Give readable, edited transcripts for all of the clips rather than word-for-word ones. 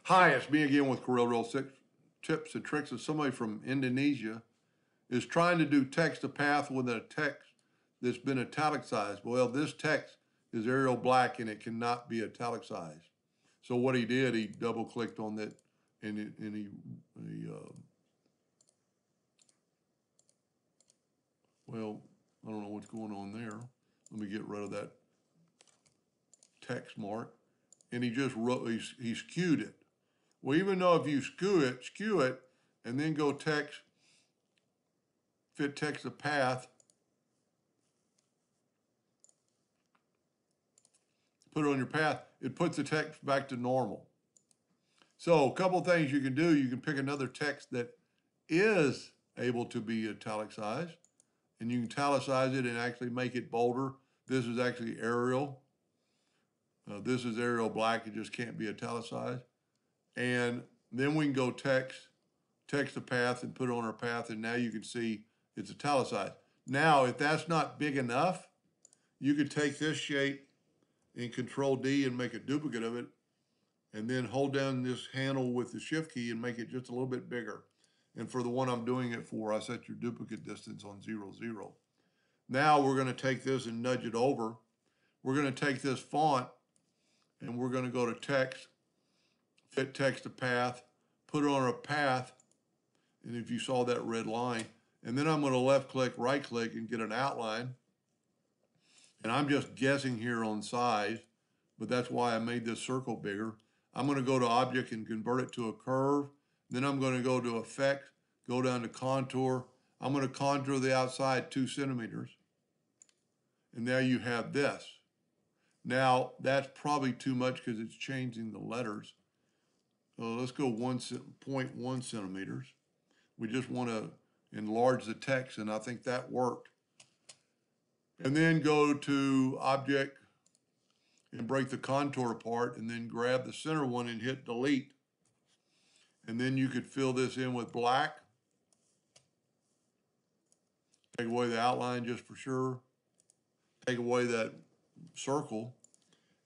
Hi, it's me again with Corel 6 tips and tricks. And somebody from Indonesia is trying to do text to path with a text that's been italicized. Well, this text is Arial black and it cannot be italicized. So what he did, he double clicked on that and well, I don't know what's going on there. Let me get rid of that text mark. And he just wrote, he skewed it. Well, even though if you skew it, and then go fit text to path, put it on your path, it puts the text back to normal. So a couple of things you can do. You can pick another text that is able to be italicized, and you can italicize it and actually make it bolder. This is actually Arial. This is Arial black. It just can't be italicized. And then we can go text to path and put it on our path, and now you can see it's italicized. Now, if that's not big enough, you could take this shape and Control D and make a duplicate of it, and then hold down this handle with the Shift key and make it just a little bit bigger. And for the one I'm doing it for, I set your duplicate distance on 0, 0. Now we're going to take this and nudge it over. We're going to take this font and we're going to go to text, fit text to path, put it on a path, and if you saw that red line, and then I'm going to left click, right click, and get an outline. And I'm just guessing here on size, but that's why I made this circle bigger. I'm going to go to Object and convert it to a curve. Then I'm going to go to Effect, go down to Contour. I'm going to contour the outside 2 centimeters. And now you have this. Now, that's probably too much because it's changing the letters. So let's go 1.1 centimeters. We just want to enlarge the text, and I think that worked. And then go to Object and break the contour apart, and then grab the center one and hit Delete. And then you could fill this in with black. Take away the outline just for sure. Take away that circle.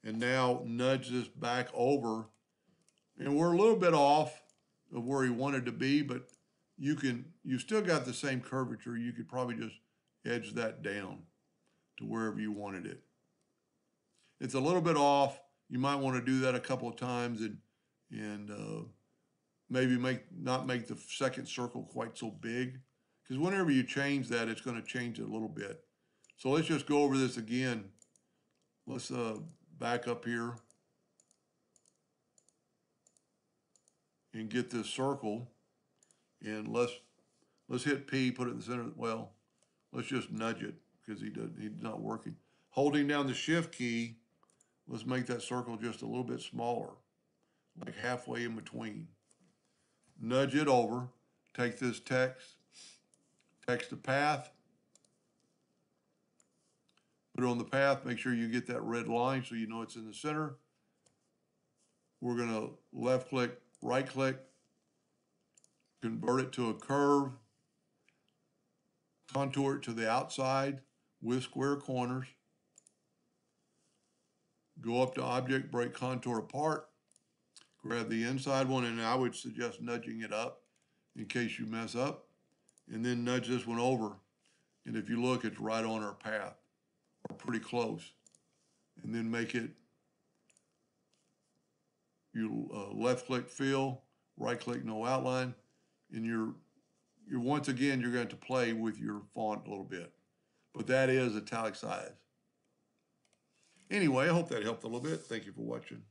And now nudge this back over. And we're a little bit off of where he wanted to be, but you still got the same curvature. You could probably just edge that down to wherever you wanted it. It's a little bit off. You might want to do that a couple of times and maybe not make the second circle quite so big, because whenever you change that, it's going to change it a little bit. So let's just go over this again. Let's back up here and get this circle, and let's hit P, put it in the center. Well, let's just nudge it because he's not working. Holding down the Shift key, let's make that circle just a little bit smaller, like halfway in between. Nudge it over, take this text to path, put it on the path, make sure you get that red line so you know it's in the center. We're going to left click, right click, convert it to a curve, contour it to the outside with square corners, go up to Object, break contour apart, grab the inside one, and I would suggest nudging it up in case you mess up, and then nudge this one over. And if you look, it's right on our path, or pretty close. And then make it, you left click fill, right click no outline, and you're once again, you're going to play with your font a little bit. But that is italicized. Anyway, I hope that helped a little bit. Thank you for watching.